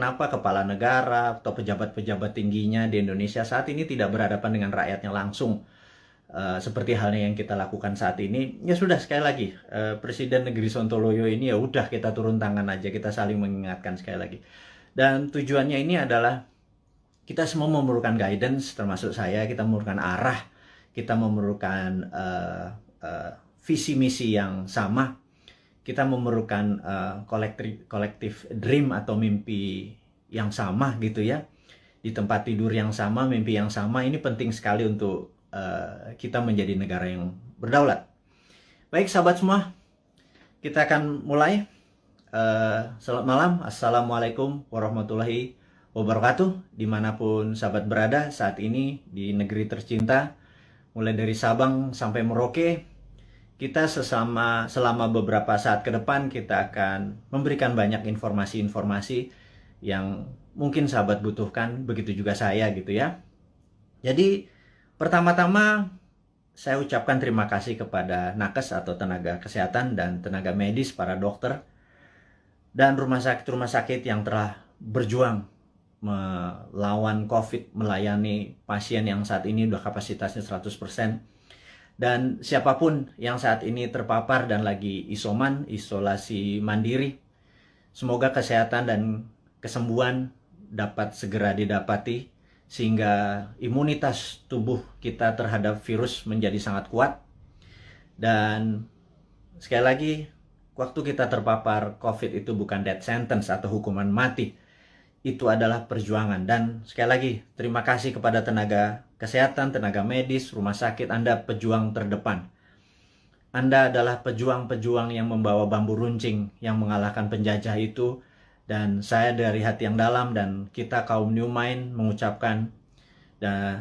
Kenapa kepala negara atau pejabat-pejabat tingginya di Indonesia saat ini tidak berhadapan dengan rakyatnya langsung, seperti halnya yang kita lakukan saat ini? Ya sudah, sekali lagi, Presiden Negeri Sontoloyo ini ya udah, kita turun tangan aja, kita saling mengingatkan sekali lagi. Dan tujuannya ini adalah kita semua memerlukan guidance, termasuk saya. Kita memerlukan arah, kita memerlukan visi misi yang sama. Kita memerlukan kolektif dream atau mimpi yang sama gitu ya, di tempat tidur yang sama, mimpi yang sama. Ini penting sekali untuk kita menjadi negara yang berdaulat. Baik sahabat semua, kita akan mulai. Selamat malam, assalamualaikum warahmatullahi wabarakatuh, dimanapun sahabat berada saat ini di negeri tercinta, mulai dari Sabang sampai Merauke. Kita selama beberapa saat ke depan kita akan memberikan banyak informasi-informasi yang mungkin sahabat butuhkan, begitu juga saya gitu ya. Jadi pertama-tama saya ucapkan terima kasih kepada nakes atau tenaga kesehatan dan tenaga medis, para dokter dan rumah sakit yang telah berjuang melawan COVID, melayani pasien yang saat ini udah kapasitasnya 100%. Dan siapapun yang saat ini terpapar dan lagi isolasi mandiri, semoga kesehatan dan kesembuhan dapat segera didapati, sehingga imunitas tubuh kita terhadap virus menjadi sangat kuat. Dan sekali lagi, waktu kita terpapar COVID itu bukan death sentence atau hukuman mati. Itu adalah perjuangan. Dan sekali lagi, terima kasih kepada tenaga kesehatan, tenaga medis, rumah sakit. Anda pejuang terdepan. Anda adalah pejuang-pejuang yang membawa bambu runcing yang mengalahkan penjajah itu. Dan saya dari hati yang dalam dan kita kaum New Mind mengucapkan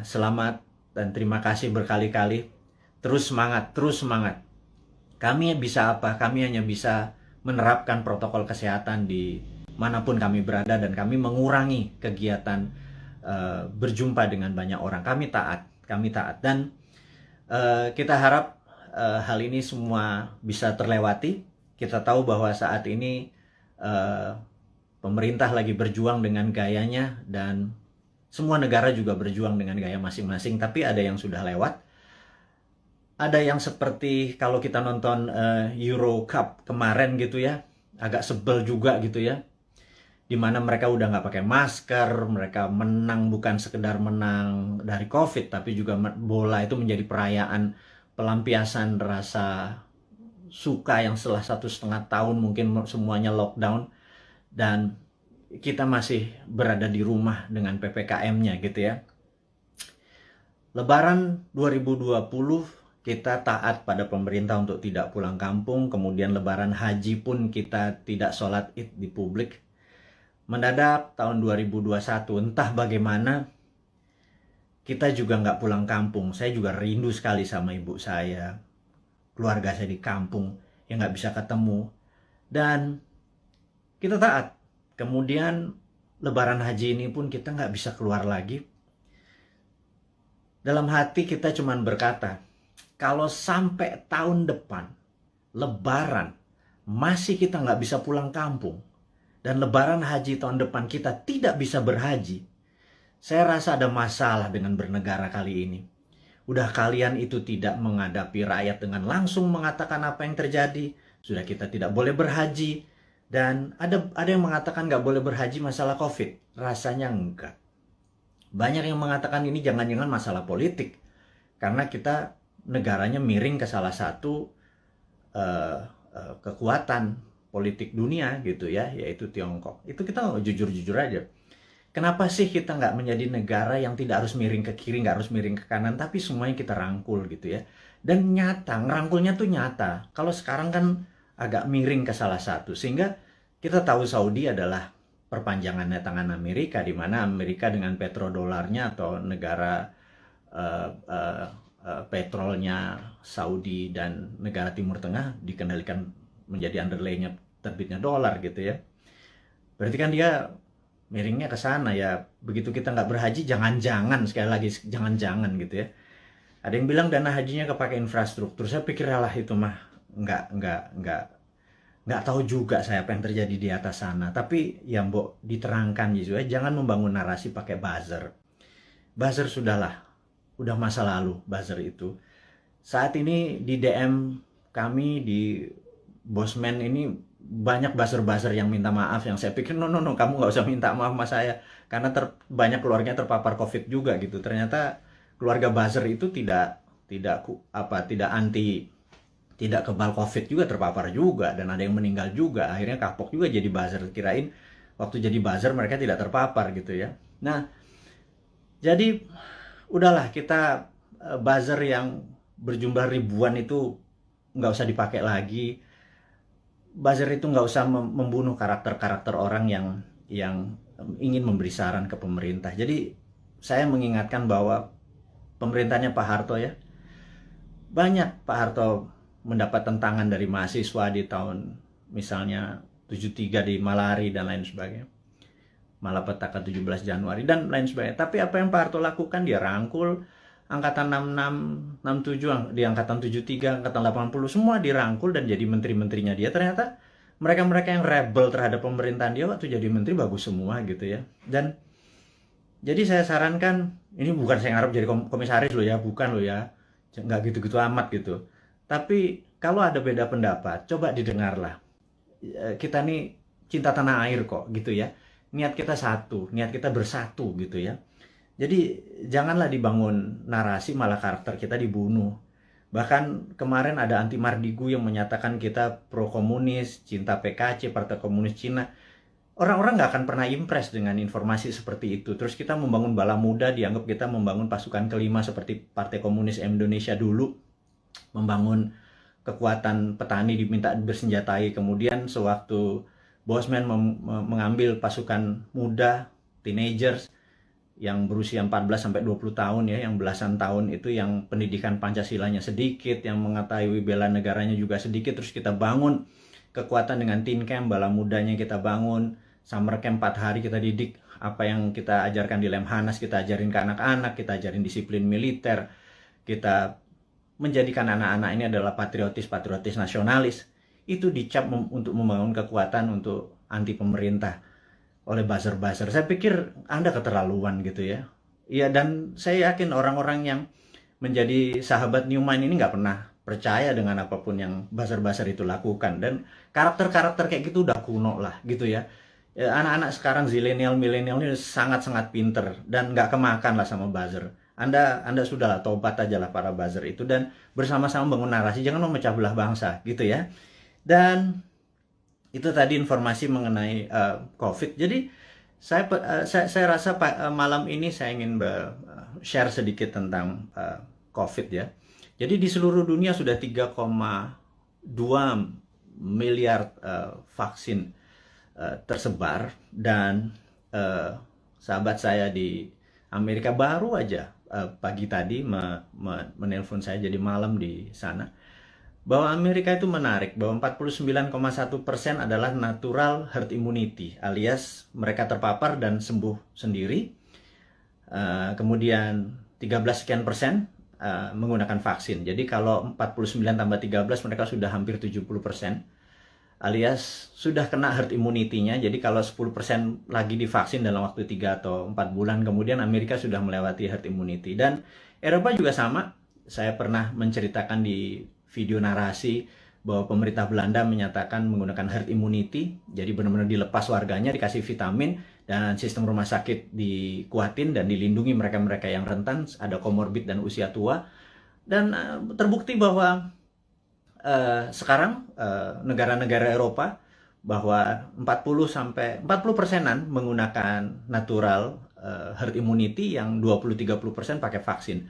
selamat dan terima kasih berkali-kali. Terus semangat, terus semangat. Kami bisa apa? Kami hanya bisa menerapkan protokol kesehatan di manapun kami berada, dan kami mengurangi kegiatan berjumpa dengan banyak orang. Kami taat, dan kita harap hal ini semua bisa terlewati. Kita tahu bahwa saat ini pemerintah lagi berjuang dengan gayanya, dan semua negara juga berjuang dengan gaya masing-masing, tapi ada yang sudah lewat. Ada yang seperti kalau kita nonton Euro Cup kemarin gitu ya, agak sebel juga gitu ya, dimana mereka udah nggak pakai masker, mereka menang bukan sekedar menang dari COVID, tapi juga bola itu menjadi perayaan pelampiasan rasa suka yang setelah 1,5 tahun mungkin semuanya lockdown, dan kita masih berada di rumah dengan PPKM-nya gitu ya. Lebaran 2020 kita taat pada pemerintah untuk tidak pulang kampung, kemudian Lebaran Haji pun kita tidak sholat Id di publik. Mendadak tahun 2021, entah bagaimana, kita juga nggak pulang kampung. Saya juga rindu sekali sama ibu saya, keluarga saya di kampung yang nggak bisa ketemu. Dan kita taat. Kemudian Lebaran Haji ini pun kita nggak bisa keluar lagi. Dalam hati kita cuman berkata, kalau sampai tahun depan Lebaran masih kita nggak bisa pulang kampung, dan Lebaran Haji tahun depan kita tidak bisa berhaji, saya rasa ada masalah dengan bernegara kali ini. Udah kalian itu tidak menghadapi rakyat dengan langsung mengatakan apa yang terjadi. Sudah kita tidak boleh berhaji. Dan ada yang mengatakan nggak boleh berhaji masalah COVID. Rasanya enggak. Banyak yang mengatakan ini jangan-jangan masalah politik. Karena kita negaranya miring ke salah satu kekuatan politik dunia gitu ya, yaitu Tiongkok. Itu kita jujur-jujur aja. Kenapa sih kita nggak menjadi negara yang tidak harus miring ke kiri, nggak harus miring ke kanan, tapi semuanya kita rangkul gitu ya. Dan nyata, ngerangkulnya tuh nyata. Kalau sekarang kan agak miring ke salah satu, sehingga kita tahu Saudi adalah perpanjangannya tangan Amerika, di mana Amerika dengan petrodolarnya atau negara petrolnya Saudi dan negara Timur Tengah dikendalikan menjadi underlay-nya terbitnya dolar gitu ya. Berarti kan dia miringnya ke sana ya. Begitu kita nggak berhaji, jangan-jangan, sekali lagi jangan-jangan gitu ya. Ada yang bilang dana hajinya kepake infrastruktur. Saya pikir lah itu mah nggak nggak tahu juga saya apa yang terjadi di atas sana. Tapi ya mbok diterangkan gitu ya, jangan membangun narasi pakai buzzer. Buzzer sudahlah, udah masa lalu buzzer itu. Saat ini di DM kami di Bosman ini banyak buzzer-buzzer yang minta maaf, yang saya pikir no, kamu nggak usah minta maaf sama saya karena banyak keluarganya terpapar COVID juga gitu. Ternyata keluarga buzzer itu tidak anti, tidak kebal COVID juga, terpapar juga, dan ada yang meninggal juga. Akhirnya kapok juga jadi buzzer, kirain waktu jadi buzzer mereka tidak terpapar gitu ya. Nah, jadi udahlah, kita buzzer yang berjumlah ribuan itu nggak usah dipakai lagi. Buzzer itu nggak usah membunuh karakter-karakter orang yang ingin memberi saran ke pemerintah. Jadi saya mengingatkan bahwa pemerintahnya Pak Harto ya, banyak Pak Harto mendapat tentangan dari mahasiswa di tahun misalnya 73 di Malari dan lain sebagainya, Malapetaka 17 Januari dan lain sebagainya. Tapi apa yang Pak Harto lakukan, dia rangkul angkatan 66, 67, di angkatan 73, angkatan 80, semua dirangkul dan jadi menteri-menterinya dia. Ternyata mereka-mereka yang rebel terhadap pemerintahan dia waktu jadi menteri bagus semua gitu ya. Dan jadi saya sarankan, ini bukan saya ngarep jadi komisaris loh ya, bukan loh ya, nggak gitu-gitu amat gitu. Tapi kalau ada beda pendapat, coba didengarlah. Kita nih cinta tanah air kok gitu ya. Niat kita satu, niat kita bersatu gitu ya. Jadi janganlah dibangun narasi malah karakter kita dibunuh. Bahkan kemarin ada Anti Mardigu yang menyatakan kita pro komunis, cinta PKC, Partai Komunis Cina. Orang-orang nggak akan pernah impress dengan informasi seperti itu. Terus kita membangun bala muda, dianggap kita membangun pasukan kelima seperti Partai Komunis Indonesia dulu. Membangun kekuatan petani diminta bersenjatai. Kemudian sewaktu Bosman mengambil pasukan muda, teenagers, yang berusia 14 sampai 20 tahun ya, yang belasan tahun itu yang pendidikan Pancasilanya sedikit, yang mengetahui bela negaranya juga sedikit, terus kita bangun kekuatan dengan teen camp, bala mudanya kita bangun, summer camp 4 hari kita didik apa yang kita ajarkan di Lemhanas, kita ajarin ke anak-anak, kita ajarin disiplin militer, kita menjadikan anak-anak ini adalah patriotis nasionalis. Itu dicap untuk membangun kekuatan untuk anti pemerintah oleh buzzer-buzzer. Saya pikir Anda keterlaluan gitu ya. Iya, dan saya yakin orang-orang yang menjadi sahabat Newman ini nggak pernah percaya dengan apapun yang buzzer-buzzer itu lakukan. Dan karakter-karakter kayak gitu udah kuno lah gitu ya. Anak-anak sekarang zilenial, milenial ini sangat-sangat pinter dan nggak kemakan lah sama buzzer. Anda sudahlah tobat aja lah para buzzer itu dan bersama-sama bangun narasi, jangan memecah belah bangsa gitu ya. Dan itu tadi informasi mengenai COVID. Jadi saya rasa malam ini saya ingin share sedikit tentang COVID ya. Jadi di seluruh dunia sudah 3,2 miliar vaksin tersebar, dan sahabat saya di Amerika baru aja pagi tadi menelpon saya, jadi malam di sana, bahwa Amerika itu menarik, bahwa 49,1% adalah natural herd immunity, alias mereka terpapar dan sembuh sendiri. Kemudian 13 sekian persen menggunakan vaksin. Jadi kalau 49 tambah 13 mereka sudah hampir 70%, alias sudah kena herd immunity-nya. Jadi kalau 10% lagi divaksin dalam waktu 3 atau 4 bulan, kemudian Amerika sudah melewati herd immunity. Dan Eropa juga sama. Saya pernah menceritakan di video narasi bahwa pemerintah Belanda menyatakan menggunakan herd immunity, jadi benar-benar dilepas warganya, dikasih vitamin, dan sistem rumah sakit dikuatin dan dilindungi mereka-mereka yang rentan, ada komorbid dan usia tua. Dan terbukti bahwa sekarang negara-negara Eropa bahwa 40% menggunakan natural herd immunity, yang 20-30% pakai vaksin.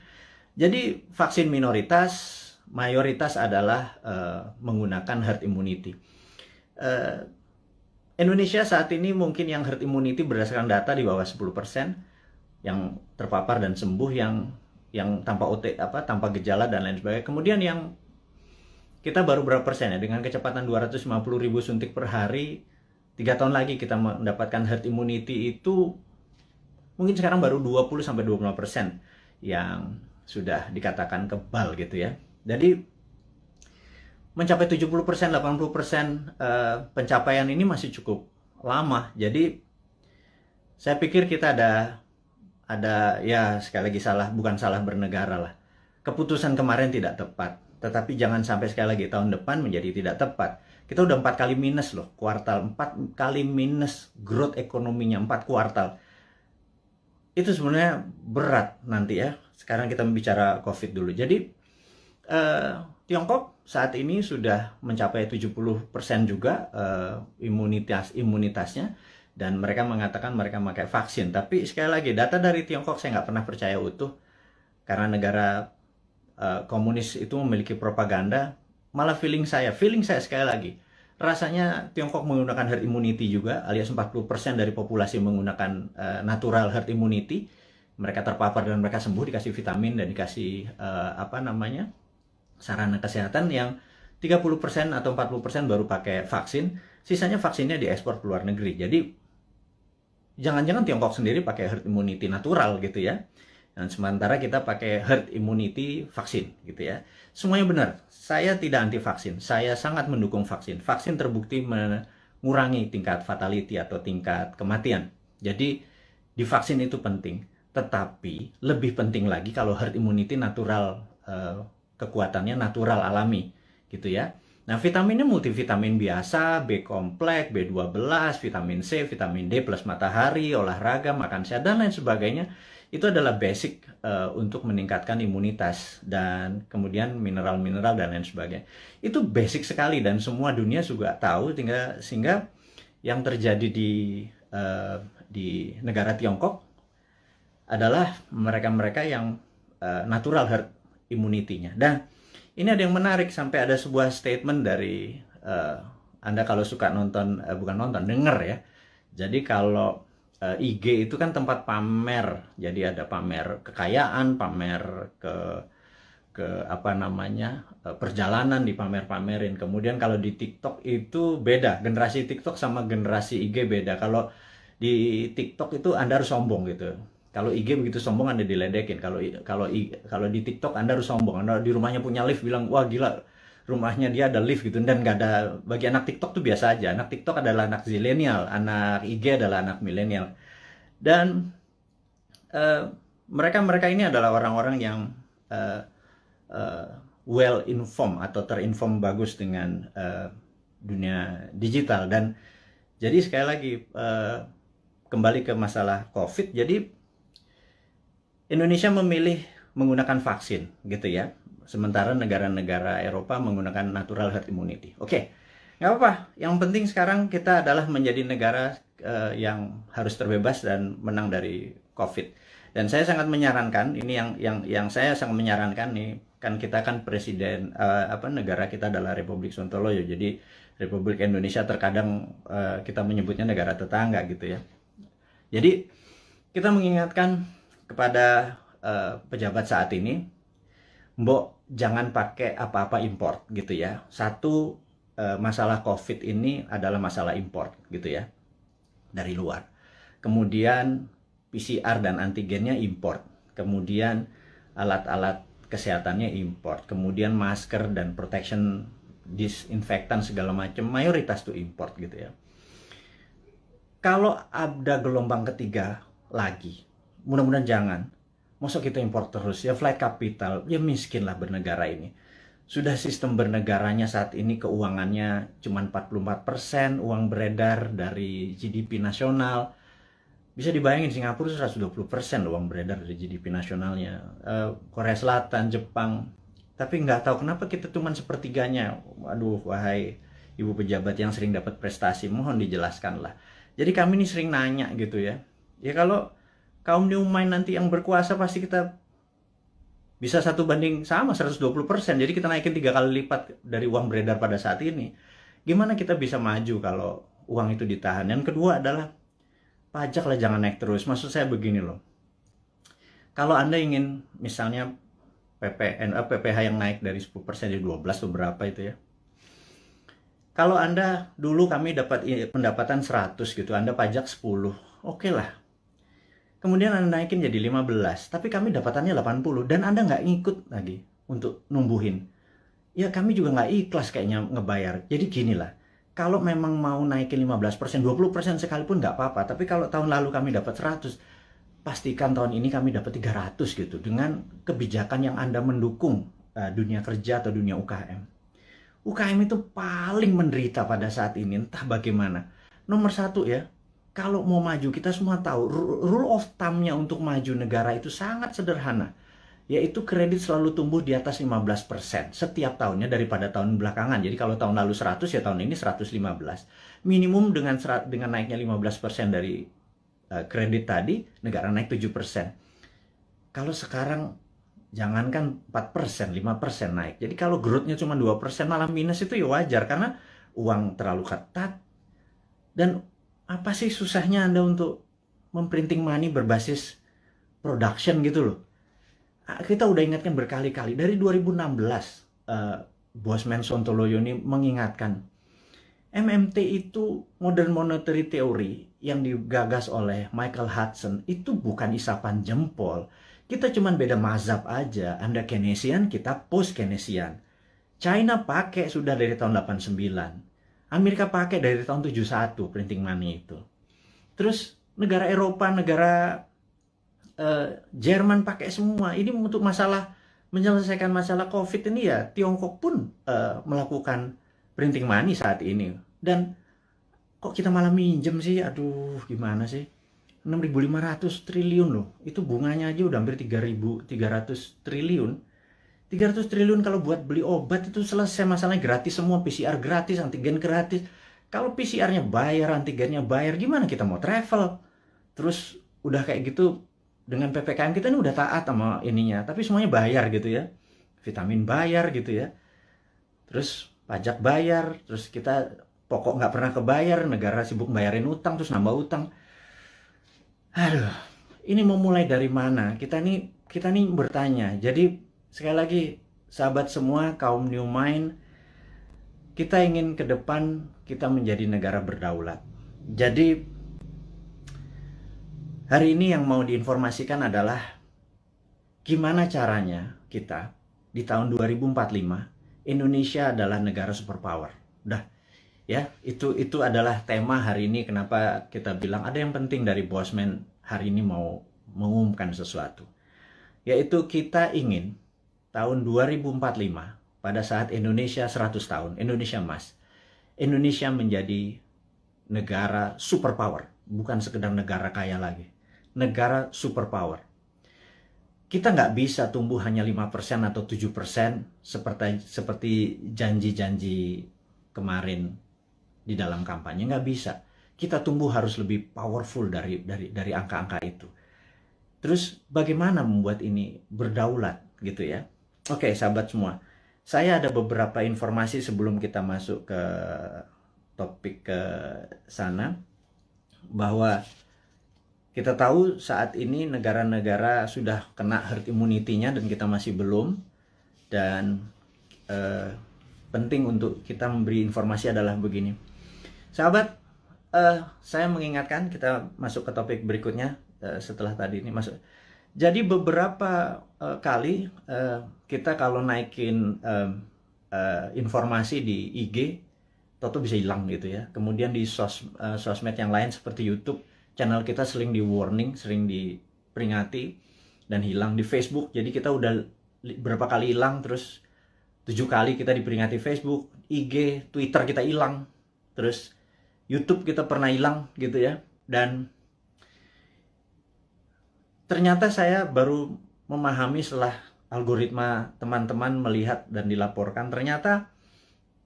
Jadi vaksin minoritas, mayoritas adalah menggunakan herd immunity. Indonesia saat ini mungkin yang herd immunity berdasarkan data di bawah 10% yang terpapar dan sembuh, yang tanpa gejala dan lain sebagainya. Kemudian yang kita baru berapa persen ya, dengan kecepatan 250.000 suntik per hari, 3 tahun lagi kita mendapatkan herd immunity itu mungkin sekarang baru 20-25% yang sudah dikatakan kebal gitu ya. Jadi mencapai 70%, 80% pencapaian ini masih cukup lama. Jadi saya pikir kita ada ya sekali lagi bukan salah bernegara lah. Keputusan kemarin tidak tepat, tetapi jangan sampai sekali lagi tahun depan menjadi tidak tepat. Kita udah 4 kali minus loh, kuartal 4 kali minus growth ekonominya 4 kuartal. Itu sebenarnya berat nanti ya. Sekarang kita bicara COVID dulu. Jadi Tiongkok saat ini sudah mencapai 70% juga imunitasnya, dan mereka mengatakan mereka pakai vaksin. Tapi sekali lagi, data dari Tiongkok saya nggak pernah percaya utuh, karena negara komunis itu memiliki propaganda. Malah feeling saya sekali lagi, rasanya Tiongkok menggunakan herd immunity juga, alias 40% dari populasi menggunakan natural herd immunity. Mereka terpapar dan mereka sembuh, dikasih vitamin dan dikasih sarana kesehatan. Yang 30% atau 40% baru pakai vaksin, sisanya vaksinnya diekspor ke luar negeri. Jadi jangan-jangan Tiongkok sendiri pakai herd immunity natural gitu ya, dan sementara kita pakai herd immunity vaksin gitu ya. Semuanya benar. Saya tidak anti vaksin, saya sangat mendukung vaksin. Vaksin terbukti mengurangi tingkat fatality atau tingkat kematian. Jadi divaksin itu penting, tetapi lebih penting lagi kalau herd immunity natural, kekuatannya natural alami gitu ya. Nah, vitaminnya multivitamin biasa, B kompleks, B12, vitamin C, vitamin D plus matahari, olahraga, makan sehat dan lain sebagainya. Itu adalah basic untuk meningkatkan imunitas, dan kemudian mineral-mineral dan lain sebagainya. Itu basic sekali dan semua dunia juga tahu, sehingga yang terjadi di negara Tiongkok adalah mereka-mereka yang natural herd immunity-nya. Dan ini ada yang menarik, sampai ada sebuah statement dari Anda kalau suka nonton, denger ya. Jadi kalau IG itu kan tempat pamer, jadi ada pamer kekayaan, pamer perjalanan dipamer-pamerin. Kemudian kalau di TikTok itu beda, generasi TikTok sama generasi IG beda. Kalau di TikTok itu Anda harus sombong gitu. Kalau IG begitu sombong Anda diledekin. Kalau di TikTok Anda harus sombong. Anda di rumahnya punya lift, bilang wah gila, rumahnya dia ada lift gitu. Dan nggak ada, bagi anak TikTok tuh biasa aja. Anak TikTok adalah anak zilenial, anak IG adalah anak milenial. Dan mereka ini adalah orang-orang yang well informed atau terinform bagus dengan dunia digital. Dan jadi sekali lagi kembali ke masalah COVID. Jadi Indonesia memilih menggunakan vaksin gitu ya, sementara negara-negara Eropa menggunakan natural herd immunity. Oke, nggak apa-apa. Yang penting sekarang kita adalah menjadi negara yang harus terbebas dan menang dari COVID. Dan saya sangat menyarankan, ini yang saya sangat menyarankan nih, kan kita kan presiden, negara kita adalah Republik Sontoloyo. Jadi Republik Indonesia terkadang kita menyebutnya negara tetangga gitu ya. Jadi kita mengingatkan kepada pejabat saat ini, mbok jangan pakai apa-apa import gitu ya. Satu, masalah COVID ini adalah masalah import gitu ya, dari luar. Kemudian PCR dan antigennya import. Kemudian alat-alat kesehatannya import. Kemudian masker dan protection, disinfektan segala macam, mayoritas tuh import gitu ya. Kalau ada gelombang ketiga lagi, mudah-mudahan jangan. Masa kita impor terus ya, flight capital, ya miskin lah bernegara ini. Sudah sistem bernegaranya saat ini keuangannya cuma 44% uang beredar dari GDP nasional. Bisa dibayangin Singapura 120% uang beredar dari GDP nasionalnya. Korea Selatan, Jepang. Tapi nggak tahu kenapa kita cuma sepertiganya. Waduh, wahai ibu pejabat yang sering dapat prestasi, mohon dijelaskan lah. Jadi kami ini sering nanya gitu ya. Ya kalau kaum New Mind nanti yang berkuasa, pasti kita bisa 1:120. Jadi kita naikin 3 kali lipat dari uang beredar pada saat ini. Gimana kita bisa maju kalau uang itu ditahan? Yang kedua adalah pajak lah jangan naik terus. Maksud saya begini loh. Kalau Anda ingin misalnya PPH yang naik dari 10% jadi 12 atau berapa itu ya. Kalau Anda dulu kami dapat pendapatan 100 gitu, Anda pajak 10. Oke lah. Kemudian Anda naikin jadi 15, tapi kami dapatannya 80 dan Anda nggak ngikut lagi untuk numbuhin. ya kami juga nggak ikhlas kayaknya ngebayar. Jadi gini lah, kalau memang mau naikin 15%, 20% sekalipun nggak apa-apa. Tapi kalau tahun lalu kami dapat 100, pastikan tahun ini kami dapat 300 gitu. Dengan kebijakan yang Anda mendukung dunia kerja atau dunia UKM. UKM itu paling menderita pada saat ini, entah bagaimana. Nomor satu ya, kalau mau maju, kita semua tahu, rule of thumb-nya untuk maju negara itu sangat sederhana. Yaitu kredit selalu tumbuh di atas 15% setiap tahunnya daripada tahun belakangan. Jadi kalau tahun lalu 100, ya tahun ini 115. Minimum dengan naiknya 15% dari kredit tadi, negara naik 7%. Kalau sekarang jangankan 4%, 5% naik. Jadi kalau growth-nya cuma 2%, malah minus, itu ya wajar karena uang terlalu ketat. Dan apa sih susahnya Anda untuk memprinting money berbasis production gitu loh. Kita udah ingatkan berkali-kali. Dari 2016, Bosman Sontoloyo ini mengingatkan, MMT itu Modern Monetary Theory yang digagas oleh Michael Hudson itu bukan isapan jempol. Kita cuman beda mazhab aja. Anda Keynesian, kita post-Keynesian. China pakai sudah dari tahun 89. Amerika pakai dari tahun 71 printing money itu. Terus negara Eropa, negara Jerman pakai semua. Ini untuk menyelesaikan masalah COVID ini ya, Tiongkok pun melakukan printing money saat ini. Dan kok kita malah minjem sih? Aduh, gimana sih? 6.500 triliun loh. Itu bunganya aja udah hampir 3.300 triliun. 300 triliun kalau buat beli obat itu selesai masalahnya, gratis semua, PCR gratis, antigen gratis. Kalau PCR-nya bayar, antigennya bayar, gimana kita mau travel? Terus udah kayak gitu, dengan PPKM kita ini udah taat sama ininya, tapi semuanya bayar gitu ya. Vitamin bayar gitu ya. Terus pajak bayar, terus kita pokok nggak pernah kebayar, negara sibuk bayarin utang, terus nambah utang. Aduh, ini mau mulai dari mana? Kita nih bertanya. Jadi sekali lagi, sahabat semua, kaum New Mind, kita ingin ke depan kita menjadi negara berdaulat. Jadi hari ini yang mau diinformasikan adalah gimana caranya kita di tahun 2045 Indonesia adalah negara superpower. Udah ya, itu adalah tema hari ini. Kenapa kita bilang ada yang penting dari Bosman hari ini mau mengumumkan sesuatu. Yaitu kita ingin tahun 2045 pada saat Indonesia 100 tahun, Indonesia Emas, Indonesia menjadi negara superpower, bukan sekedar negara kaya lagi. Negara superpower. Kita nggak bisa tumbuh hanya 5% atau 7% seperti janji-janji kemarin di dalam kampanye. Nggak bisa. Kita tumbuh harus lebih powerful dari angka-angka itu. Terus bagaimana membuat ini berdaulat gitu ya? Oke, sahabat semua. Saya ada beberapa informasi sebelum kita masuk ke topik ke sana, bahwa kita tahu saat ini negara-negara sudah kena herd immunity-nya dan kita masih belum. Dan penting untuk kita memberi informasi adalah begini. Sahabat, saya mengingatkan kita masuk ke topik berikutnya setelah tadi ini masuk. Jadi beberapa kali kita kalau naikin informasi di IG, toto bisa hilang gitu ya. Kemudian di sosmed yang lain seperti YouTube, channel kita sering di warning, sering diperingati dan hilang. Di Facebook, jadi kita udah berapa kali hilang, terus 7 kali kita diperingati Facebook, IG, Twitter kita hilang, terus YouTube kita pernah hilang gitu ya. Dan ternyata saya baru memahami setelah algoritma teman-teman melihat dan dilaporkan, ternyata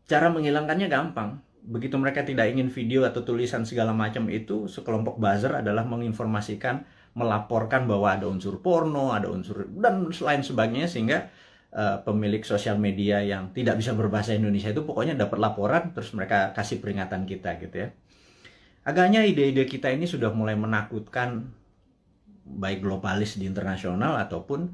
cara menghilangkannya gampang. Begitu mereka tidak ingin video atau tulisan segala macam itu, sekelompok buzzer adalah menginformasikan, melaporkan bahwa ada unsur porno, ada unsur dan lain sebagainya, sehingga pemilik sosial media yang tidak bisa berbahasa Indonesia itu pokoknya dapat laporan, terus mereka kasih peringatan kita gitu ya. Agaknya ide-ide kita ini sudah mulai menakutkan baik globalis di internasional ataupun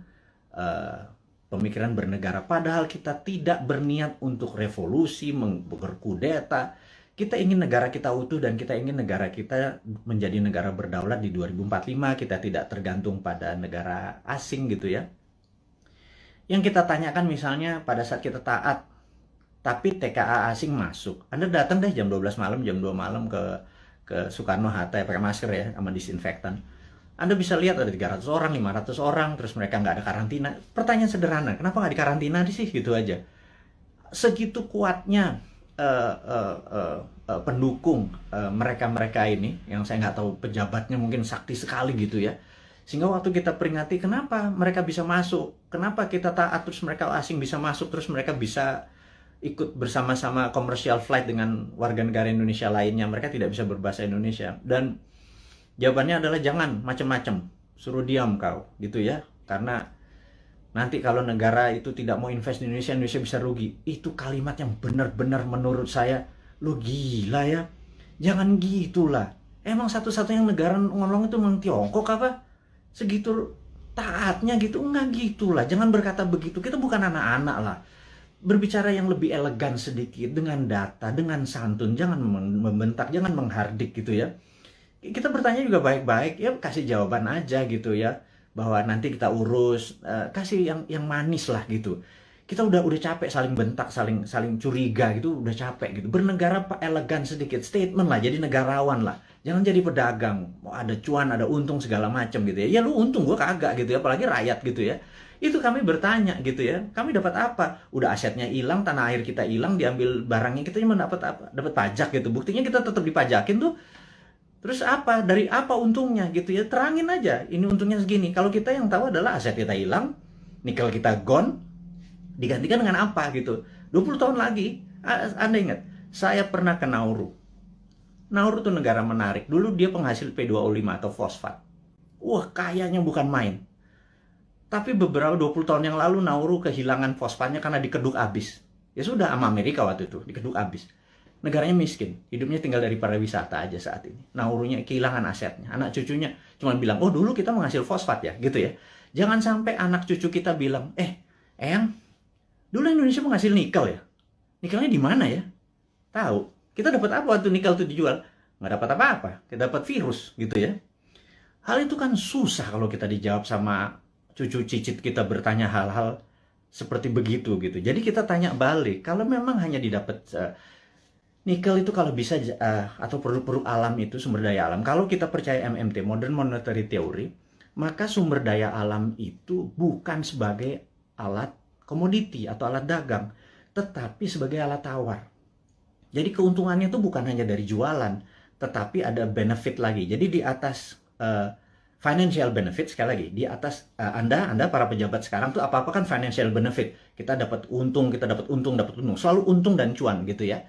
pemikiran bernegara. Padahal kita tidak berniat untuk revolusi, berkudeta. Kita ingin negara kita utuh dan kita ingin negara kita menjadi negara berdaulat di 2045. Kita tidak tergantung pada negara asing gitu ya. Yang kita tanyakan misalnya pada saat kita taat tapi TKA asing masuk. Anda datang deh jam 12 malam, jam 2 malam ke Soekarno-Hatta ya, pakai masker ya, sama disinfektan. Anda bisa lihat ada 300 orang, 500 orang, terus mereka nggak ada karantina. Pertanyaan sederhana, kenapa nggak dikarantina sih? Gitu aja. Segitu kuatnya pendukung mereka-mereka ini, yang saya nggak tahu pejabatnya mungkin sakti sekali gitu ya. Sehingga waktu kita peringati kenapa mereka bisa masuk, kenapa kita taat terus mereka asing bisa masuk, terus mereka bisa ikut bersama-sama commercial flight dengan warga negara Indonesia lainnya, mereka tidak bisa berbahasa Indonesia. Dan jawabannya adalah jangan macam-macam, suruh diam kau gitu ya, karena nanti kalau negara itu tidak mau invest di Indonesia, Indonesia bisa rugi. Itu kalimat yang benar-benar menurut saya, lo gila ya, jangan gitulah. Emang satu-satunya negara ngolong itu memang Tiongkok apa? Segitu taatnya gitu? Enggak gitulah, jangan berkata begitu, kita bukan anak-anak lah. Berbicara yang lebih elegan sedikit, dengan data, dengan santun, jangan membentak, jangan menghardik gitu ya. Kita bertanya juga baik-baik, ya kasih jawaban aja gitu ya, bahwa nanti kita urus, kasih yang manis lah gitu. Kita udah capek saling bentak, saling curiga gitu, udah capek gitu. Bernegara elegan sedikit, statement lah, jadi negarawan lah. Jangan jadi pedagang, mau ada cuan, ada untung segala macam gitu ya. Ya lu untung, gua kagak gitu ya, apalagi rakyat gitu ya. Itu kami bertanya gitu ya, kami dapat apa? Udah asetnya hilang, tanah air kita hilang, diambil barangnya, kita cuma dapat apa? Dapat pajak gitu. Buktinya kita tetap dipajakin tuh. Terus apa? Dari apa untungnya gitu ya? Terangin aja, ini untungnya segini. Kalau kita yang tahu adalah aset kita hilang, nikel kita gone, digantikan dengan apa gitu. 20 tahun lagi, Anda ingat, saya pernah ke Nauru. Nauru itu negara menarik. Dulu dia penghasil P2O5 atau fosfat. Wah, kayanya bukan main. Tapi beberapa 20 tahun yang lalu Nauru kehilangan fosfatnya karena dikeduk habis. Ya sudah, sama Amerika waktu itu, dikeduk habis. Negaranya miskin, hidupnya tinggal dari pariwisata aja saat ini. Naurunya kehilangan asetnya. Anak cucunya cuma bilang, oh dulu kita menghasil fosfat ya, gitu ya. Jangan sampai anak cucu kita bilang, Eyang, dulu Indonesia menghasil nikel ya? Nikelnya di mana ya? Tahu. Kita dapat apa waktu nikel itu dijual? Nggak dapat apa-apa. Kita dapat virus gitu ya. Hal itu kan susah kalau kita dijawab sama cucu cicit kita bertanya hal-hal seperti begitu gitu. Jadi kita tanya balik. Kalau memang hanya didapat nikel itu kalau bisa atau produk-produk alam itu sumber daya alam. Kalau kita percaya MMT, Modern Monetary Theory, maka sumber daya alam itu bukan sebagai alat komoditi atau alat dagang, tetapi sebagai alat tawar. Jadi keuntungannya itu bukan hanya dari jualan, tetapi ada benefit lagi. Jadi di atas financial benefit, sekali lagi, di atas Anda para pejabat sekarang tuh apa-apa kan financial benefit. Kita dapat untung, dapat untung. Selalu untung dan cuan gitu ya.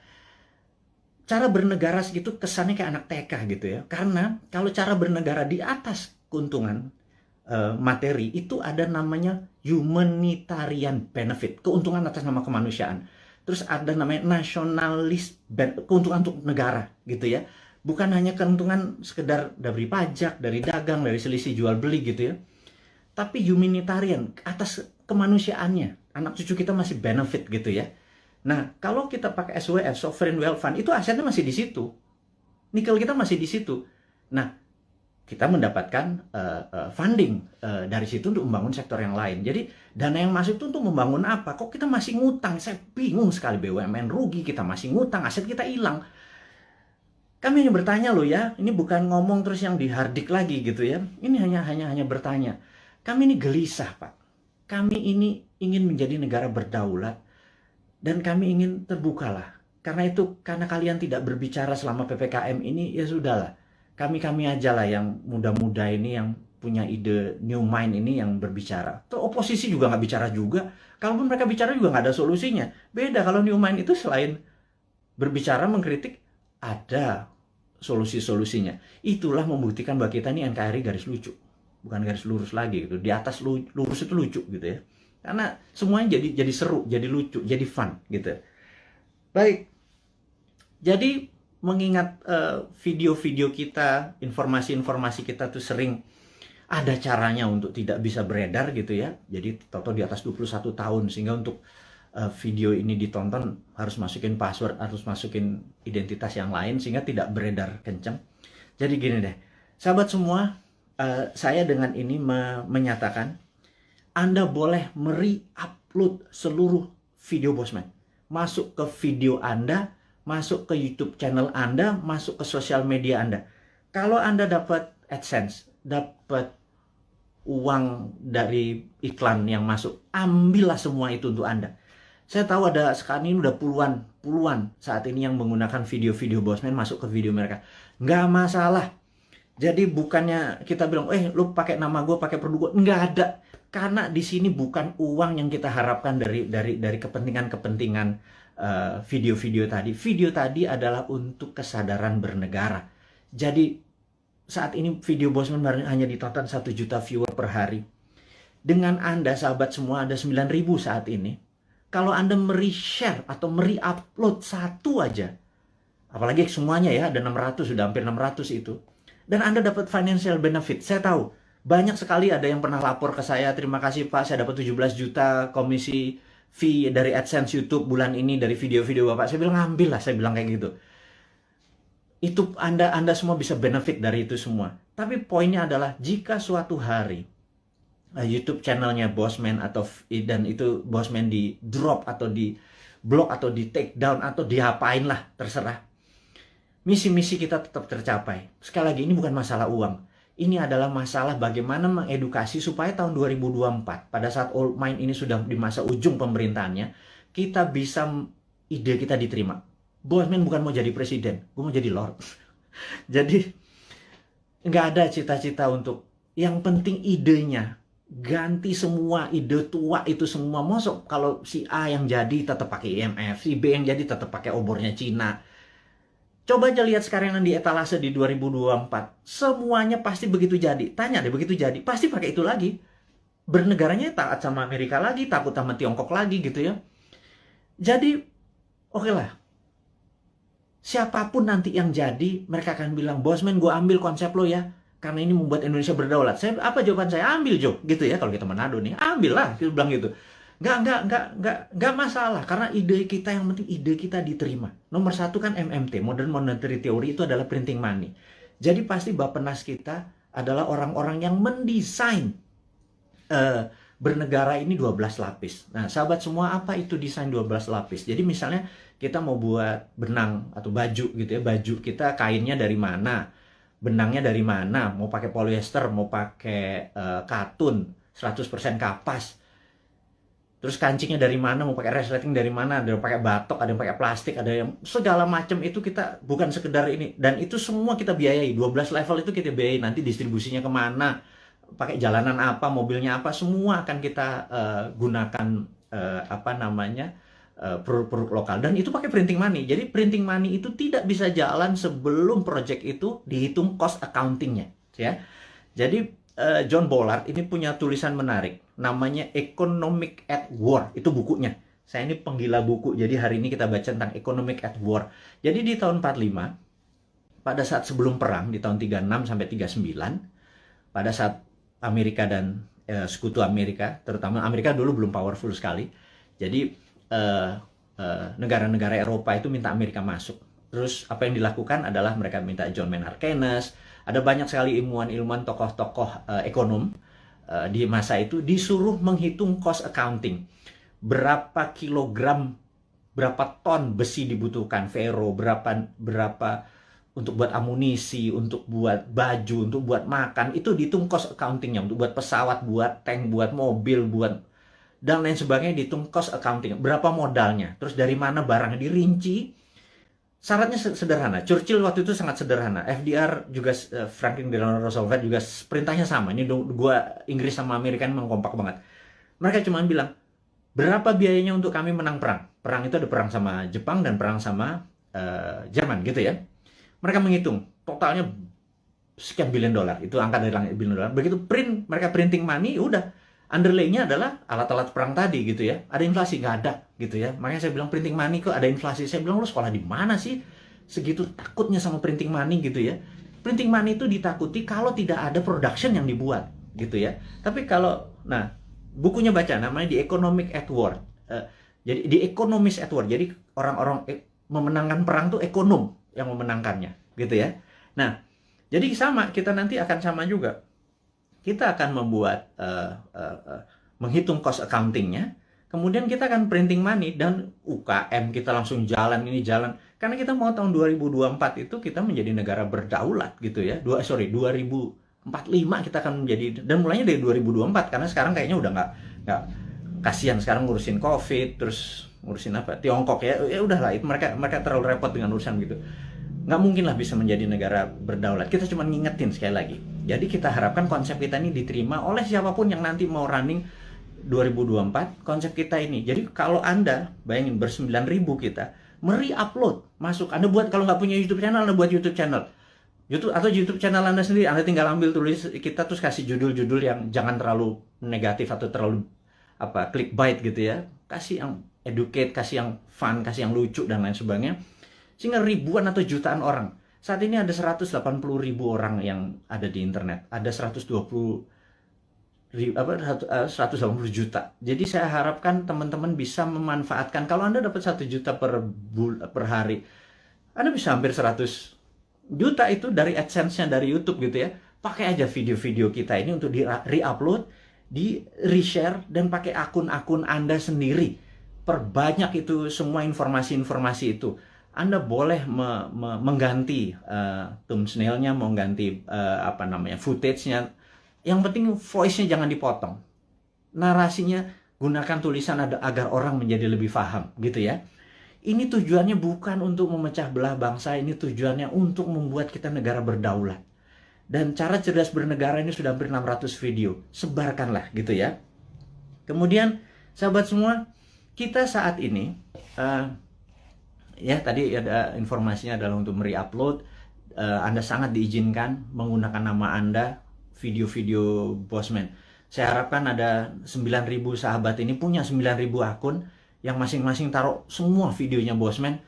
Cara bernegara segitu kesannya kayak anak TK gitu ya. Karena kalau cara bernegara di atas keuntungan materi itu ada namanya humanitarian benefit, keuntungan atas nama kemanusiaan. Terus ada namanya nasionalis, keuntungan untuk negara gitu ya. Bukan hanya keuntungan sekedar dari pajak, dari dagang, dari selisih jual beli gitu ya. Tapi humanitarian atas kemanusiaannya. Anak cucu kita masih benefit gitu ya. Nah, kalau kita pakai SWF, Sovereign Wealth Fund, itu asetnya masih di situ. Nikel kita masih di situ. Nah, kita mendapatkan funding dari situ untuk membangun sektor yang lain. Jadi dana yang masuk itu untuk membangun apa? Kok kita masih ngutang? Saya bingung sekali, BUMN rugi, kita masih ngutang, aset kita hilang. Kami hanya bertanya loh ya, ini bukan ngomong terus yang dihardik lagi gitu ya. Ini hanya bertanya. Kami ini gelisah, Pak. Kami ini ingin menjadi negara berdaulat dan kami ingin terbukalah. Karena itu, karena kalian tidak berbicara selama PPKM ini, ya sudahlah. Kami aja lah yang muda-muda ini yang punya ide new mind ini yang berbicara. Terus oposisi juga nggak bicara juga. Kalaupun mereka bicara juga nggak ada solusinya. Beda kalau new mind itu selain berbicara, mengkritik, ada solusi-solusinya. Itulah membuktikan bahwa kita ini NKRI garis lucu. Bukan garis lurus lagi gitu. Di atas lurus itu lucu gitu ya. Karena semuanya jadi seru, jadi lucu, jadi fun gitu. Baik. Jadi mengingat video-video kita, informasi-informasi kita tuh sering ada caranya untuk tidak bisa beredar gitu ya. Jadi toto di atas 21 tahun sehingga untuk video ini ditonton harus masukin password, harus masukin identitas yang lain sehingga tidak beredar kenceng. Jadi gini deh, sahabat semua, saya dengan ini menyatakan Anda boleh upload seluruh video Bosman. masuk ke video Anda, masuk ke YouTube channel Anda, masuk ke sosial media Anda. Kalau Anda dapat AdSense, dapat uang dari iklan yang masuk, ambillah semua itu untuk Anda. Saya tahu ada sekarang ini udah puluhan saat ini yang menggunakan video-video Bosman masuk ke video mereka. Nggak masalah. Jadi bukannya kita bilang, lu pakai nama gue, pakai produk gue. Nggak ada. Karena di sini bukan uang yang kita harapkan dari kepentingan-kepentingan video-video tadi. Video tadi adalah untuk kesadaran bernegara. Jadi saat ini video Bosman hanya ditonton 1 juta viewer per hari. Dengan Anda, sahabat semua, ada 9.000 saat ini. Kalau Anda share atau upload satu aja, apalagi semuanya ya, ada 600, sudah hampir 600 itu. Dan Anda dapat financial benefit. Saya tahu, banyak sekali ada yang pernah lapor ke saya, terima kasih Pak, saya dapat 17 juta komisi fee dari AdSense YouTube bulan ini, dari video-video Bapak. Saya bilang, ambil lah, saya bilang kayak gitu. Itu Anda semua bisa benefit dari itu semua. Tapi poinnya adalah, jika suatu hari YouTube channelnya Bosman dan itu Bosman di drop atau di block atau di take down atau diapain lah, terserah. Misi-misi kita tetap tercapai. Sekali lagi, ini bukan masalah uang. Ini adalah masalah bagaimana mengedukasi supaya tahun 2024, pada saat Old Mind ini sudah di masa ujung pemerintahannya, kita bisa, ide kita diterima. Bosman bukan mau jadi presiden, gue mau jadi Lord. Jadi nggak ada cita-cita untuk, yang penting idenya. Ganti semua ide tua itu semua. Masuk kalau si A yang jadi tetap pakai IMF, si B yang jadi tetap pakai obornya Cina. Coba aja lihat sekarang yang di etalase di 2024. Semuanya pasti begitu jadi. Tanya deh, begitu jadi, pasti pakai itu lagi. Bernegaranya taat sama Amerika lagi, takut sama Tiongkok lagi gitu ya. Jadi, oke lah. Siapapun nanti yang jadi, mereka akan bilang, Bosman, gue ambil konsep lo ya. Karena ini membuat Indonesia berdaulat. Apa jawaban saya? Ambil, Jo. Gitu ya, kalau kita Manado nih. Ambil lah, kita bilang gitu. Nggak masalah. Karena ide kita, yang penting ide kita diterima. Nomor 1 kan MMT, Modern Monetary Theory, itu adalah printing money. Jadi pasti Bappenas kita adalah orang-orang yang mendesain bernegara ini 12 lapis. Nah, sahabat semua, apa itu desain 12 lapis? Jadi misalnya kita mau buat benang atau baju gitu ya. Baju kita kainnya dari mana? Benangnya dari mana, mau pakai polyester, mau pakai katun, 100% kapas. Terus kancingnya dari mana, mau pakai resleting dari mana, ada yang pakai batok, ada yang pakai plastik, ada yang segala macam itu kita bukan sekedar ini. Dan itu semua kita biayai, 12 level itu kita biayai, nanti distribusinya kemana, pakai jalanan apa, mobilnya apa, semua akan kita gunakan produk-produk lokal. Dan itu pakai printing money. Jadi printing money itu tidak bisa jalan sebelum project itu dihitung cost accountingnya, ya. Jadi John Bollard ini punya tulisan menarik, namanya Economic at War. Itu bukunya. Saya ini penggila buku, jadi hari ini kita baca tentang Economic at War. Jadi di tahun 45, pada saat sebelum perang, di tahun 36 sampai 39, pada saat Amerika dan sekutu Amerika, terutama Amerika dulu belum powerful sekali. Jadi negara-negara Eropa itu minta Amerika masuk. Terus apa yang dilakukan adalah mereka minta John Maynard Keynes, ada banyak sekali ilmuwan-ilmuwan, tokoh-tokoh ekonom di masa itu disuruh menghitung cost accounting. Berapa kilogram, berapa ton besi dibutuhkan, ferro, berapa untuk buat amunisi, untuk buat baju, untuk buat makan, itu dihitung cost accountingnya, untuk buat pesawat, buat tank, buat mobil, buat dan lain sebagainya, dihitung cost accounting. Berapa modalnya, terus dari mana barangnya, dirinci. Syaratnya sederhana. Churchill waktu itu sangat sederhana. FDR juga, Franklin Delano Roosevelt juga perintahnya sama. Ini dua Inggris sama Amerika memang kompak banget. Mereka cuma bilang, berapa biayanya untuk kami menang perang? Perang itu ada perang sama Jepang dan perang sama Jerman gitu ya. Mereka menghitung totalnya sekian billion dolar. Itu angka dari langit, billion dolar. Begitu mereka printing money, udah. Underlay-nya adalah alat-alat perang tadi gitu ya. Ada inflasi? Nggak ada gitu ya. Makanya saya bilang printing money kok ada inflasi. Saya bilang, lu sekolah di mana sih? Segitu takutnya sama printing money gitu ya. Printing money itu ditakuti kalau tidak ada production yang dibuat gitu ya. Tapi kalau, nah, bukunya baca, namanya The Economic at War. Jadi The Economist at War. Jadi orang-orang memenangkan perang tuh ekonom yang memenangkannya gitu ya. Nah, jadi sama, kita nanti akan sama juga. Kita akan membuat menghitung cost accountingnya. Kemudian kita akan printing money dan UKM kita langsung jalan ini jalan. Karena kita mau tahun 2024 itu kita menjadi negara berdaulat gitu ya. 2045 kita akan menjadi, dan mulainya dari 2024 karena sekarang kayaknya udah nggak kasihan sekarang ngurusin COVID, terus ngurusin apa Tiongkok ya udahlah, itu mereka terlalu repot dengan urusan gitu. Nggak mungkin lah bisa menjadi negara berdaulat. Kita cuma ngingetin sekali lagi. Jadi kita harapkan konsep kita ini diterima oleh siapapun yang nanti mau running 2024, konsep kita ini. Jadi kalau Anda bayangin ber-9.000 kita upload masuk, Anda buat, kalau nggak punya YouTube channel, Anda buat YouTube channel atau YouTube channel Anda sendiri. Anda tinggal ambil tulis kita, terus kasih judul-judul yang jangan terlalu negatif atau terlalu clickbait gitu ya. Kasih yang educate, kasih yang fun, kasih yang lucu dan lain sebagainya. Sehingga ribuan atau jutaan orang. Saat ini ada 180.000 orang yang ada di internet. Ada 180 juta. Jadi saya harapkan teman-teman bisa memanfaatkan. Kalau Anda dapat 1 juta per hari, Anda bisa hampir 100 juta itu dari AdSense-nya dari YouTube gitu ya. Pakai aja video-video kita ini untuk di re-upload, di reshare, dan pakai akun-akun Anda sendiri. Perbanyak itu semua informasi-informasi itu. Anda boleh mengganti thumbnail-nya, mengganti footage-nya. Yang penting voice-nya jangan dipotong. Narasinya gunakan tulisan agar orang menjadi lebih paham gitu ya. Ini tujuannya bukan untuk memecah belah bangsa, ini tujuannya untuk membuat kita negara berdaulat. Dan cara cerdas bernegara ini sudah hampir 600 video. Sebarkanlah gitu ya. Kemudian sahabat semua, kita saat ini ya tadi ada informasinya adalah untuk re-upload. Anda sangat diizinkan menggunakan nama Anda video-video Bosman. Saya harapkan ada 9.000 sahabat ini punya 9.000 akun yang masing-masing taruh semua videonya Bosman,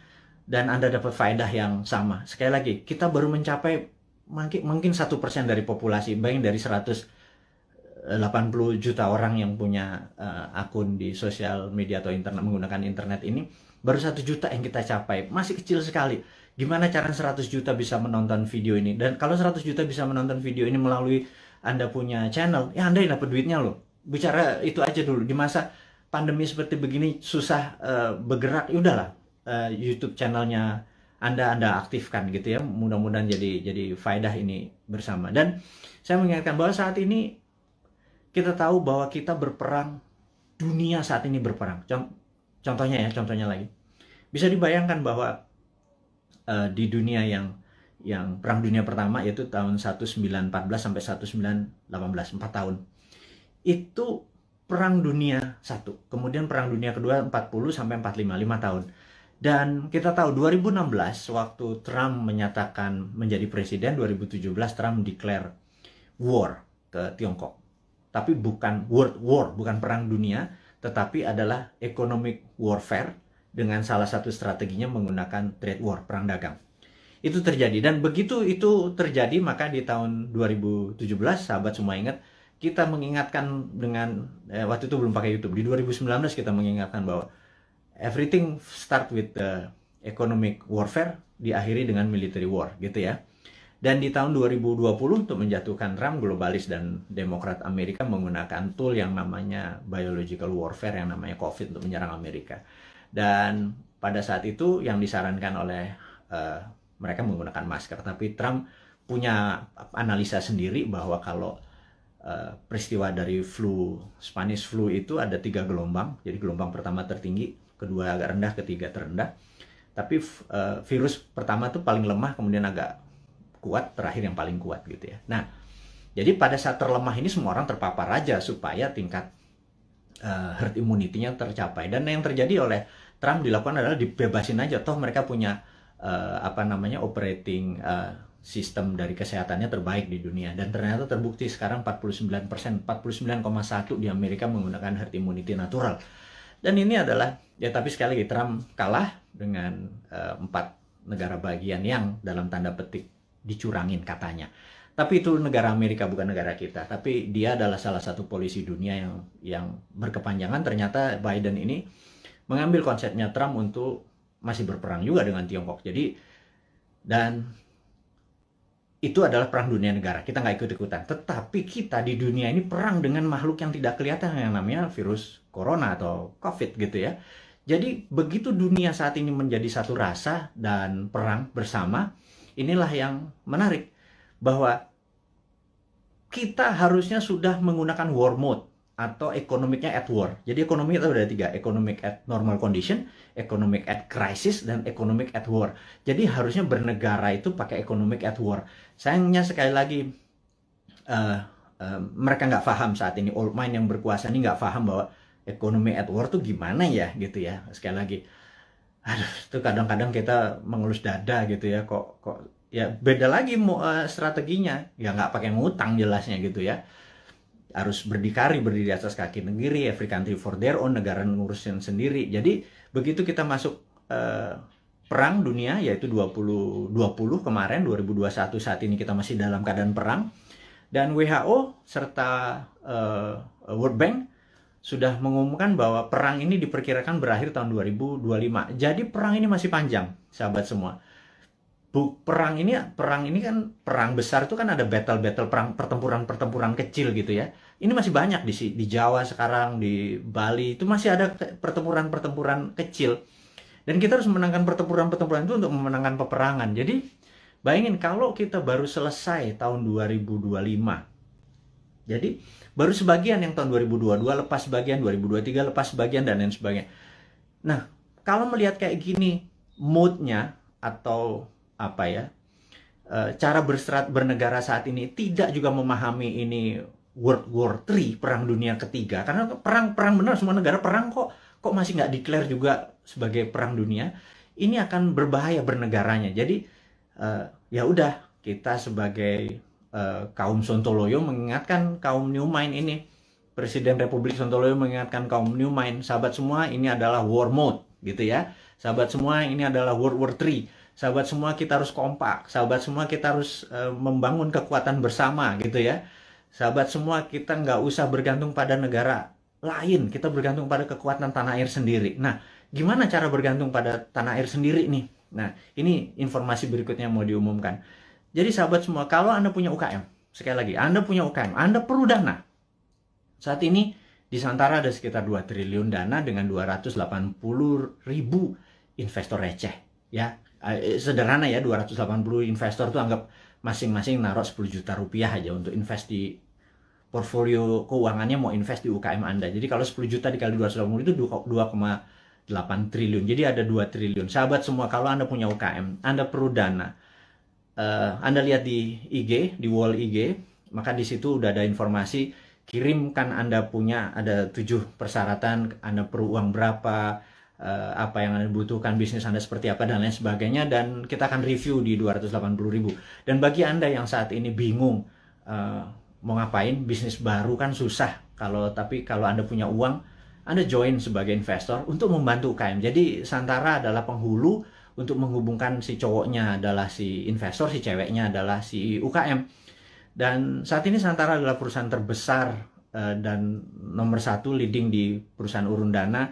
dan Anda dapat faedah yang sama. Sekali lagi, kita baru mencapai mungkin 1% dari populasi. Bayangin dari 180 juta orang yang punya akun di sosial media atau internet, menggunakan internet ini, baru 1 juta yang kita capai. Masih kecil sekali. Gimana cara 100 juta bisa menonton video ini? Dan kalau 100 juta bisa menonton video ini melalui Anda punya channel, ya Anda yang dapat duitnya loh. Bicara itu aja dulu. Di masa pandemi seperti begini, susah bergerak, ya udahlah. YouTube channelnya Anda aktifkan gitu ya. Mudah-mudahan jadi faedah ini bersama. Dan saya mengingatkan bahwa saat ini kita tahu bahwa kita berperang, dunia saat ini berperang. Contohnya lagi. Bisa dibayangkan bahwa di dunia yang Perang Dunia Pertama, yaitu tahun 1914 sampai 1918, 4 tahun. Itu Perang Dunia 1. Kemudian Perang Dunia Kedua 40 sampai 45, 5 tahun. Dan kita tahu 2016 waktu Trump menyatakan menjadi presiden, 2017 Trump declare war ke Tiongkok. Tapi bukan world war, bukan perang dunia, tetapi adalah economic warfare dengan salah satu strateginya menggunakan trade war, perang dagang. Itu terjadi, dan begitu itu terjadi maka di tahun 2017 sahabat semua ingat, kita mengingatkan dengan waktu itu belum pakai YouTube. Di 2019 kita mengingatkan bahwa everything start with the economic warfare, diakhiri dengan military war gitu ya. Dan di tahun 2020 untuk menjatuhkan Trump, globalis dan Demokrat Amerika menggunakan tool yang namanya biological warfare, yang namanya COVID, untuk menyerang Amerika. Dan pada saat itu yang disarankan oleh mereka menggunakan masker, tapi Trump punya analisa sendiri bahwa kalau peristiwa dari Spanish flu itu ada 3 gelombang. Jadi gelombang pertama tertinggi, kedua agak rendah, ketiga terendah. Tapi virus pertama itu paling lemah, kemudian agak kuat, terakhir yang paling kuat gitu ya. Nah, jadi pada saat terlemah ini semua orang terpapar aja supaya tingkat herd immunity-nya tercapai. Dan yang terjadi oleh Trump dilakukan adalah dibebasin aja, toh mereka punya operating sistem dari kesehatannya terbaik di dunia. Dan ternyata terbukti sekarang 49%, 49,1% di Amerika menggunakan herd immunity natural. Dan ini adalah, ya tapi sekali lagi Trump kalah dengan 4 negara bagian yang dalam tanda petik dicurangin katanya. Tapi itu negara Amerika, bukan negara kita. Tapi dia adalah salah satu polisi dunia yang berkepanjangan. Ternyata Biden ini mengambil konsepnya Trump untuk masih berperang juga dengan Tiongkok. Jadi, dan itu adalah perang dunia negara. Kita nggak ikut-ikutan. Tetapi kita di dunia ini perang dengan makhluk yang tidak kelihatan yang namanya virus corona atau COVID gitu ya. Jadi begitu dunia saat ini menjadi satu rasa dan perang bersama, inilah yang menarik. Bahwa kita harusnya sudah menggunakan war mode atau ekonomiknya at war. Jadi ekonomi itu ada 3, economic at normal condition, economic at crisis, dan economic at war. Jadi harusnya bernegara itu pakai economic at war. Sayangnya sekali lagi mereka nggak paham saat ini, old mind yang berkuasa ini nggak paham bahwa ekonomi at war tuh gimana ya gitu ya. Sekali lagi, aduh, itu kadang-kadang kita mengelus dada gitu ya, kok ya beda lagi strateginya, ya nggak pakai ngutang jelasnya gitu ya. Harus berdikari, berdiri di atas kaki sendiri, every country for their own, negara ngurusin sendiri. Jadi begitu kita masuk perang dunia, yaitu 2020 kemarin, 2021 saat ini kita masih dalam keadaan perang, dan WHO serta World Bank sudah mengumumkan bahwa perang ini diperkirakan berakhir tahun 2025. Jadi perang ini masih panjang, sahabat semua. Perang ini kan perang besar itu kan ada battle perang, pertempuran kecil gitu ya. Ini masih banyak di Jawa sekarang, di Bali itu masih ada pertempuran kecil. Dan kita harus memenangkan pertempuran itu untuk memenangkan peperangan. Jadi bayangin kalau kita baru selesai tahun 2025. Jadi baru sebagian yang tahun 2022 lepas sebagian, 2023 lepas sebagian, dan lain sebagainya. Nah, kalau melihat kayak gini mood-nya atau apa ya, cara bernegara saat ini tidak juga memahami ini World War III, perang dunia ketiga, karena perang benar, semua negara perang kok masih nggak declare juga sebagai perang dunia. Ini akan berbahaya bernegaranya. Jadi ya udah, kita sebagai kaum Sontoloyo mengingatkan kaum New Mind ini, Presiden Republik Sontoloyo mengingatkan kaum New Mind, sahabat semua, ini adalah war mode gitu ya. Sahabat semua, ini adalah World War III. Sahabat semua, kita harus kompak. Sahabat semua, kita harus membangun kekuatan bersama gitu ya. Sahabat semua, kita nggak usah bergantung pada negara lain. Kita bergantung pada kekuatan tanah air sendiri. Nah, gimana cara bergantung pada tanah air sendiri nih? Nah, ini informasi berikutnya mau diumumkan. Jadi sahabat semua, kalau Anda punya UKM, sekali lagi, Anda punya UKM, Anda perlu dana. Saat ini di Santara ada sekitar 2 triliun dana dengan 280.000 investor receh ya. Sederhana ya, 280 investor tuh anggap masing-masing naruh 10 juta rupiah aja untuk invest di portfolio keuangannya, mau invest di UKM Anda. Jadi kalau 10 juta dikali 280 itu 2,8 triliun. Jadi ada 2 triliun. Sahabat semua, kalau Anda punya UKM, Anda perlu dana. Anda lihat di IG, di wall IG, maka di situ udah ada informasi, kirimkan Anda punya, ada 7 persyaratan, Anda perlu uang berapa, apa yang Anda butuhkan, bisnis Anda seperti apa, dan lain sebagainya, dan kita akan review di 280.000. Dan bagi Anda yang saat ini bingung mau ngapain, bisnis baru kan susah, tapi kalau Anda punya uang, Anda join sebagai investor untuk membantu UKM. Jadi Santara adalah penghulu untuk menghubungkan si cowoknya adalah si investor, si ceweknya adalah si UKM. Dan saat ini Santara adalah perusahaan terbesar dan nomor 1 leading di perusahaan urun dana,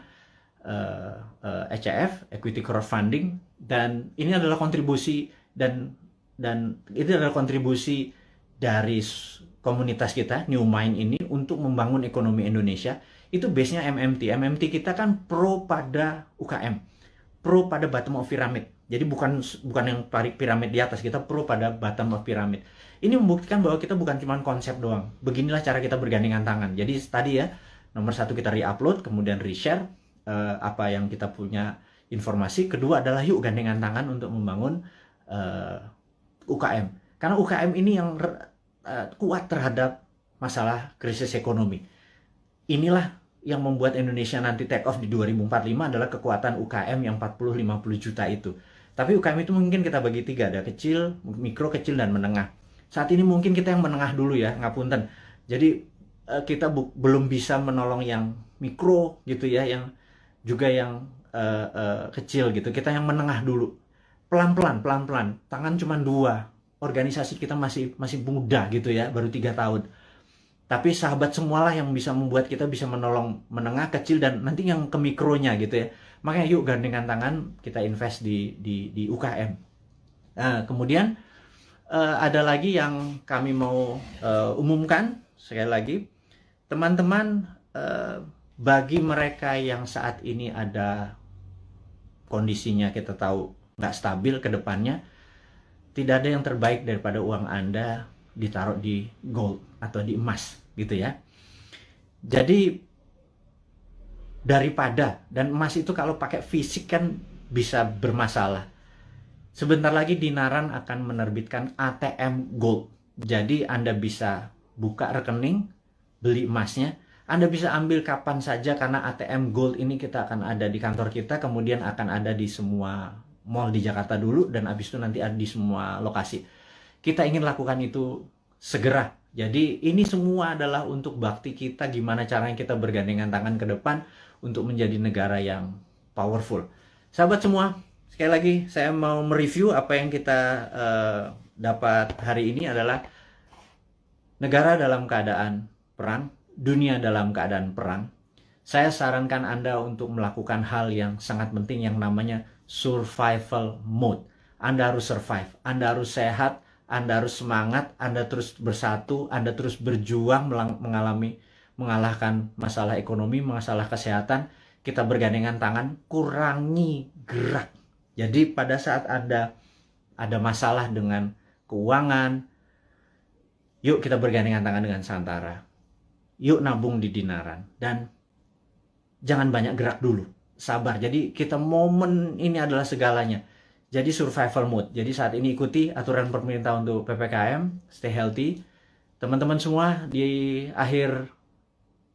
ECF, Equity Crowdfunding, dan ini adalah kontribusi dan itu adalah kontribusi dari komunitas kita New Mind ini untuk membangun ekonomi Indonesia. Itu base-nya MMT kita kan pro pada UKM, pro pada bottom of pyramid. Jadi bukan yang piramid di atas, kita pro pada bottom of pyramid. Ini membuktikan bahwa kita bukan cuma konsep doang. Beginilah cara kita bergandengan tangan. Jadi tadi ya, nomor 1 kita re-upload, kemudian re-share apa yang kita punya informasi. Kedua adalah yuk gandengan tangan untuk membangun UKM. Karena UKM ini yang kuat terhadap masalah krisis ekonomi. Inilah yang membuat Indonesia nanti take off di 2045 adalah kekuatan UKM yang 40-50 juta itu. Tapi UKM itu mungkin kita bagi 3, ada kecil, mikro, kecil, dan menengah. Saat ini mungkin kita yang menengah dulu ya, ngapunten. Jadi kita belum bisa menolong yang mikro gitu ya, yang juga yang kecil gitu. Kita yang menengah dulu, pelan-pelan. Tangan cuma 2. Organisasi kita masih muda gitu ya, baru 3 tahun. Tapi sahabat semualah yang bisa membuat kita bisa menolong menengah, kecil, dan nanti yang ke mikronya gitu ya. Makanya yuk gandengan tangan kita invest di UKM. Nah, kemudian ada lagi yang kami mau umumkan sekali lagi, teman-teman, bagi mereka yang saat ini ada kondisinya kita tahu nggak stabil ke depannya, tidak ada yang terbaik daripada uang Anda ditaruh di gold atau di emas gitu ya. Jadi daripada, dan emas itu kalau pakai fisik kan bisa bermasalah. Sebentar lagi Dinaran akan menerbitkan ATM Gold. Jadi Anda bisa buka rekening, beli emasnya. Anda bisa ambil kapan saja karena ATM Gold ini kita akan ada di kantor kita, kemudian akan ada di semua mall di Jakarta dulu, dan habis itu nanti ada di semua lokasi. Kita ingin lakukan itu segera. Jadi ini semua adalah untuk bakti kita, gimana caranya kita bergandengan tangan ke depan untuk menjadi negara yang powerful. Sahabat semua, sekali lagi saya mau mereview apa yang kita dapat hari ini adalah negara dalam keadaan perang, dunia dalam keadaan perang. Saya sarankan Anda untuk melakukan hal yang sangat penting yang namanya survival mode. Anda harus survive, Anda harus sehat, Anda harus semangat, Anda terus bersatu, Anda terus berjuang mengalahkan masalah ekonomi, masalah kesehatan. Kita bergandengan tangan, kurangi gerak. Jadi pada saat Anda ada masalah dengan keuangan, yuk kita bergandengan tangan dengan Santara. Yuk nabung di Dinaran. Dan jangan banyak gerak dulu. Sabar. Jadi kita momen ini adalah segalanya. Jadi survival mode. Jadi saat ini ikuti aturan pemerintah untuk PPKM. Stay healthy. Teman-teman semua, di akhir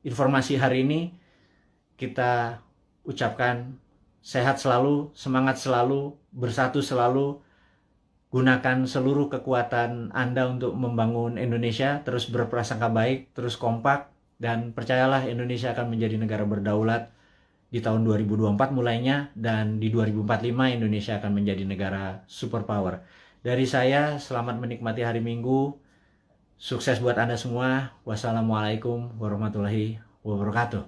informasi hari ini kita ucapkan sehat selalu, semangat selalu, bersatu selalu. Gunakan seluruh kekuatan Anda untuk membangun Indonesia, terus berprasangka baik, terus kompak, dan percayalah Indonesia akan menjadi negara berdaulat di tahun 2024 mulainya, dan di 2045 Indonesia akan menjadi negara superpower. Dari saya, selamat menikmati hari Minggu. Sukses buat Anda semua. Wassalamualaikum warahmatullahi wabarakatuh.